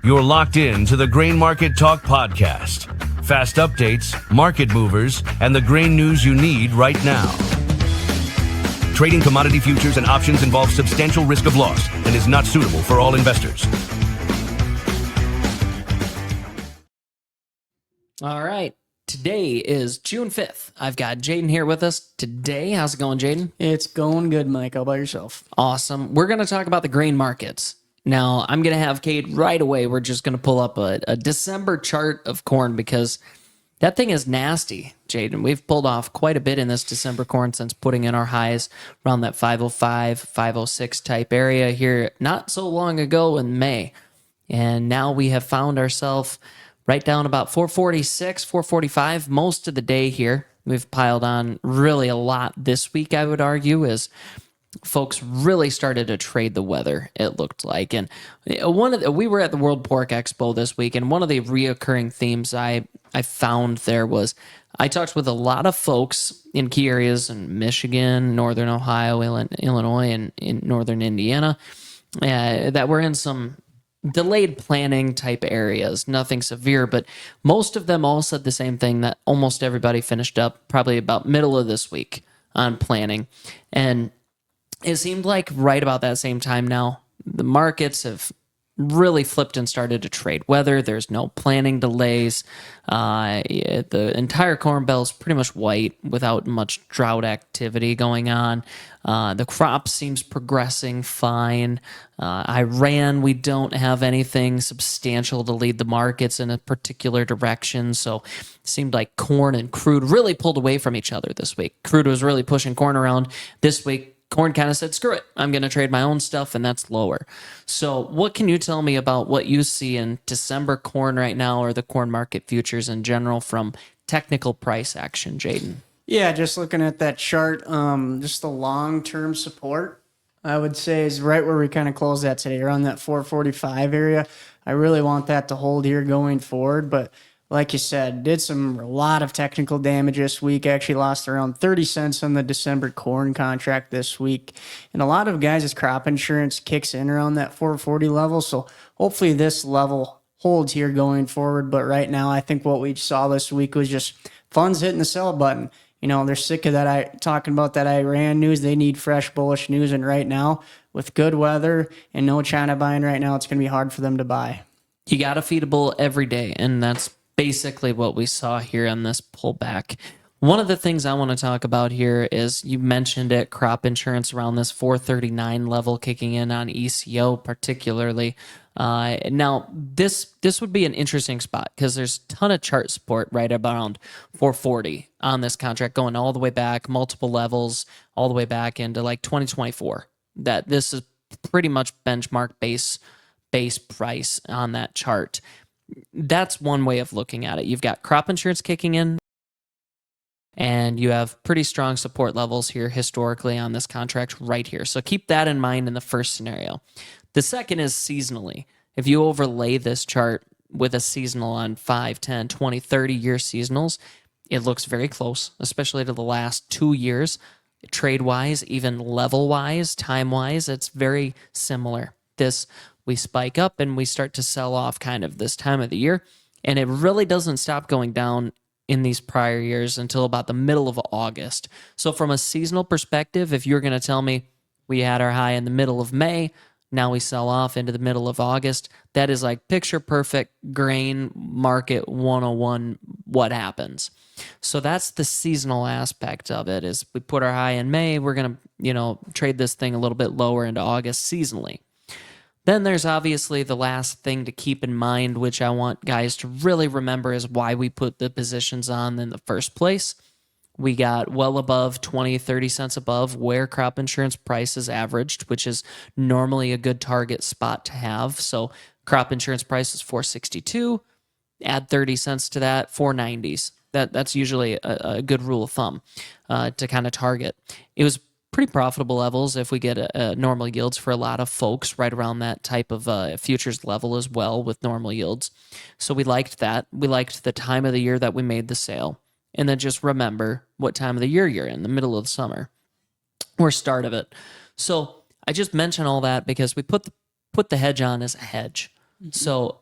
You're locked in to the Grain Market Talk podcast. Fast updates, market movers, and the grain news you need right now. Trading commodity futures and options involves substantial risk of loss and is not suitable for all investors. All right. Today is June 5th. I've got Jaden here with us today. How's it going, Jaden? It's going good, Mike. How about yourself? Awesome. We're going to talk about the grain markets. Now, I'm going to have Kate right away. We're just going to pull up a December chart of corn because that thing is nasty, Jaden. We've pulled off quite a bit in this December corn since putting in our highs around that 505, 506 type area here not so long ago in May. And now we have found ourselves right down about 446, 445 most of the day here. We've piled on really a lot this week, I would argue, as folks really started to trade the weather, it looked like. And we were at the World Pork Expo this week, and one of the reoccurring themes I found there was I talked with a lot of folks in key areas in Michigan, Northern Ohio, Illinois, and in Northern Indiana that were in some delayed planning type areas, nothing severe, but most of them all said the same thing, that almost everybody finished up probably about middle of this week on planning. And it seemed like right about that same time now, the markets have really flipped and started to trade weather. There's no planning delays. The entire Corn Belt is pretty much white without much drought activity going on. The crop seems progressing fine. Iran, we don't have anything substantial to lead the markets in a particular direction. So it seemed like corn and crude really pulled away from each other this week. Crude was really pushing corn around. This week, corn kind of said, screw it, I'm going to trade my own stuff, and that's lower. So what can you tell me about what you see in December corn right now, or the corn market futures in general, from technical price action, Jaden? Yeah, just looking at that chart, just the long-term support, I would say, is right where we kind of closed at today, around that 445 area. I really want that to hold here going forward, but like you said, did a lot of technical damage this week. Actually lost around 30 cents on the December corn contract this week. And a lot of guys' crop insurance kicks in around that 440 level. So hopefully this level holds here going forward. But right now, I think what we saw this week was just funds hitting the sell button. You know, they're sick of talking about that Iran news. They need fresh bullish news. And right now, with good weather and no China buying right now, it's going to be hard for them to buy. You got to feed a bull every day, and that's basically what we saw here on this pullback. One of the things I want to talk about here is, you mentioned it, crop insurance around this 439 level kicking in on ECO particularly. Now, this would be an interesting spot because there's a ton of chart support right around 440 on this contract, going all the way back, multiple levels, all the way back into like 2024. That this is pretty much benchmark base price on that chart. That's one way of looking at it. You've got crop insurance kicking in, and you have pretty strong support levels here historically on this contract right here. So keep that in mind in the first scenario. The second is seasonally. If you overlay this chart with a seasonal on 5, 10, 20, 30-year seasonals, it looks very close, especially to the last 2 years. Trade-wise, even level-wise, time-wise, it's very similar. We spike up and we start to sell off kind of this time of the year. And it really doesn't stop going down in these prior years until about the middle of August. So from a seasonal perspective, if you're going to tell me we had our high in the middle of May, now we sell off into the middle of August, that is like picture perfect grain market 101, what happens. So that's the seasonal aspect of it, is we put our high in May, we're going to, trade this thing a little bit lower into August seasonally. Then there's obviously the last thing to keep in mind, which I want guys to really remember, is why we put the positions on in the first place. We got well above 20, 30 cents above where crop insurance prices averaged, which is normally a good target spot to have. So crop insurance price is 462. Add 30 cents to that, 490s. That's usually a good rule of thumb to kind of target. It was pretty profitable levels if we get normal yields for a lot of folks right around that type of futures level as well with normal yields. So we liked that. We liked the time of the year that we made the sale. And then just remember what time of the year you're in, the middle of the summer or start of it. So I just mention all that because we put the put the hedge on as a hedge. So,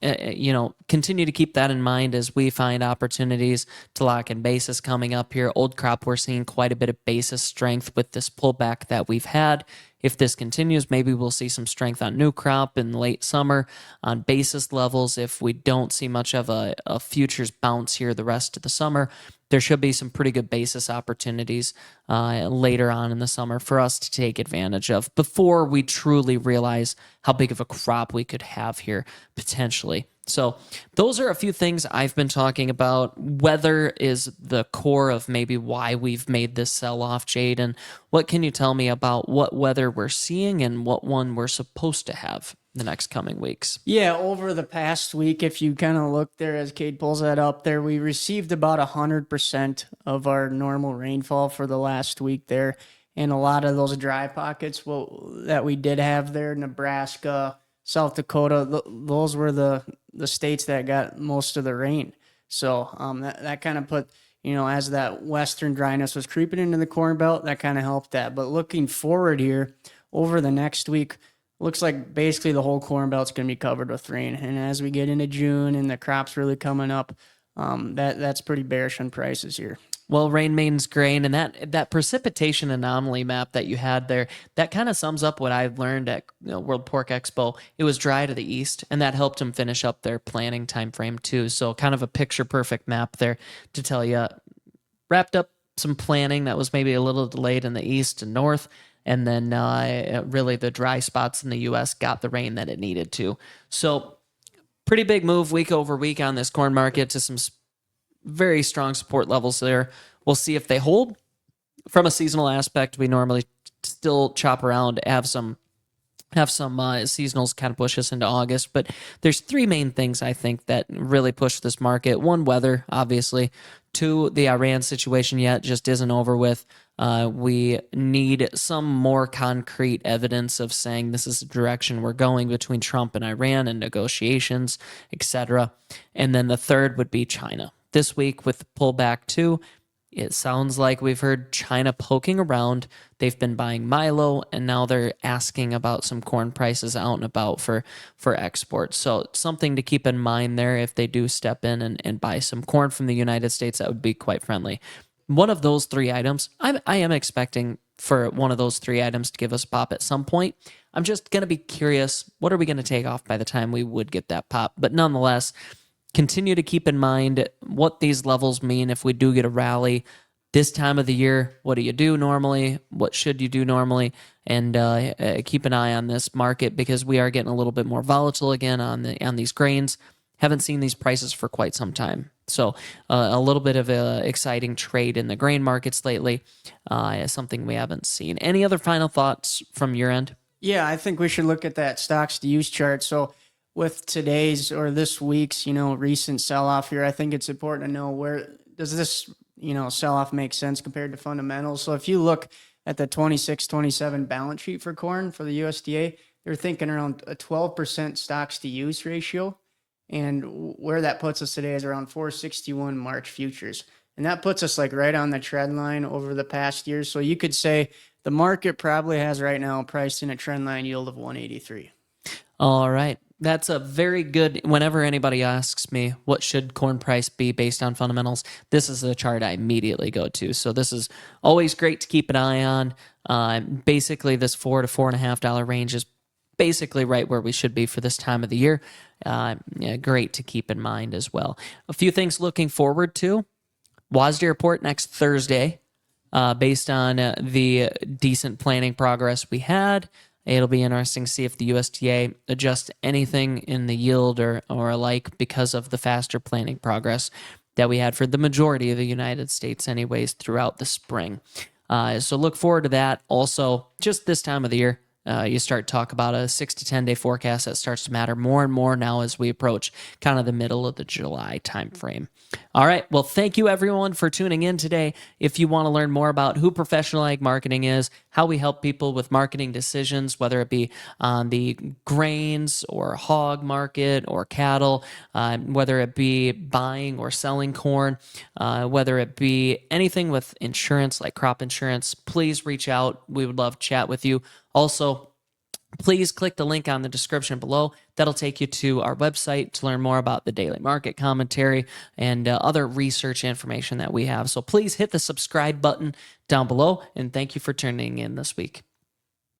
continue to keep that in mind as we find opportunities to lock in basis coming up here. Old crop, we're seeing quite a bit of basis strength with this pullback that we've had. If this continues, maybe we'll see some strength on new crop in late summer on basis levels. If we don't see much of a futures bounce here the rest of the summer, there should be some pretty good basis opportunities later on in the summer for us to take advantage of before we truly realize how big of a crop we could have here potentially. So those are a few things I've been talking about. Weather is the core of maybe why we've made this sell-off, Jade. And what can you tell me about what weather we're seeing and what one we're supposed to have the next coming weeks? Yeah, over the past week, if you kind of look there as Cade pulls that up there, we received about 100% of our normal rainfall for the last week there. And a lot of those dry pockets that we did have there, Nebraska, South Dakota, those were the states that got most of the rain. So that kind of put, as that western dryness was creeping into the Corn Belt, that kind of helped that. But looking forward here over the next week, looks like basically the whole Corn Belt's going to be covered with rain. And as we get into June and the crop's really coming up, that's pretty bearish on prices here. Well, rain means grain, and that precipitation anomaly map that you had there, that kind of sums up what I've learned at World Pork Expo. It was dry to the east, and that helped them finish up their planning time frame too. So kind of a picture-perfect map there to tell you, wrapped up some planning that was maybe a little delayed in the east and north, and then really the dry spots in the U.S. got the rain that it needed to. So pretty big move week over week on this corn market to some very strong support levels there. We'll see if they hold. From a seasonal aspect, we normally still chop around, have some seasonals kind of push us into August. But there's three main things I think that really push this market. One, weather, obviously. Two, the Iran situation yet just isn't over with. We need some more concrete evidence of saying this is the direction we're going between Trump and Iran and negotiations, etc. And then the third would be China. This week with the pullback too, it sounds like we've heard China poking around. They've been buying milo, and now they're asking about some corn prices out and about for exports. So something to keep in mind there if they do step in and buy some corn from the United States, that would be quite friendly. One of those three items, I am expecting for one of those three items to give us a pop at some point. I'm just going to be curious, what are we going to take off by the time we would get that pop? But nonetheless, continue to keep in mind what these levels mean if we do get a rally this time of the year. What do you do normally? What should you do normally? And keep an eye on this market because we are getting a little bit more volatile again on these grains. Haven't seen these prices for quite some time. So a little bit of an exciting trade in the grain markets lately is something we haven't seen. Any other final thoughts from your end? Yeah, I think we should look at that stocks to use chart. So with today's or this week's, recent sell-off here, I think it's important to know where does this, sell-off make sense compared to fundamentals. So if you look at the 26-27 balance sheet for corn for the USDA, they're thinking around a 12% stocks to use ratio. And where that puts us today is around 461 March futures. And that puts us like right on the trend line over the past year. So you could say the market probably has right now priced in a trend line yield of 183. All right. That's a very good, whenever anybody asks me what should corn price be based on fundamentals, this is the chart I immediately go to. So this is always great to keep an eye on. Basically, this $4 to $4.50 range is basically right where we should be for this time of the year. Great to keep in mind as well. A few things looking forward to. WASDE report next Thursday. Based on the decent planning progress we had, it'll be interesting to see if the USDA adjusts anything in the yield or alike because of the faster planning progress that we had for the majority of the United States anyways throughout the spring. So look forward to that. Also, just this time of the year, you start to talk about a 6 to 10 day forecast that starts to matter more and more now as we approach kind of the middle of the July timeframe. All right. Well, thank you everyone for tuning in today. If you want to learn more about who Professional Ag Marketing is, how we help people with marketing decisions, whether it be on the grains or hog market or cattle, whether it be buying or selling corn, whether it be anything with insurance like crop insurance, please reach out. We would love to chat with you. Also, please click the link on the description below. That'll take you to our website to learn more about the daily market commentary and other research information that we have. So please hit the subscribe button down below, and thank you for tuning in this week.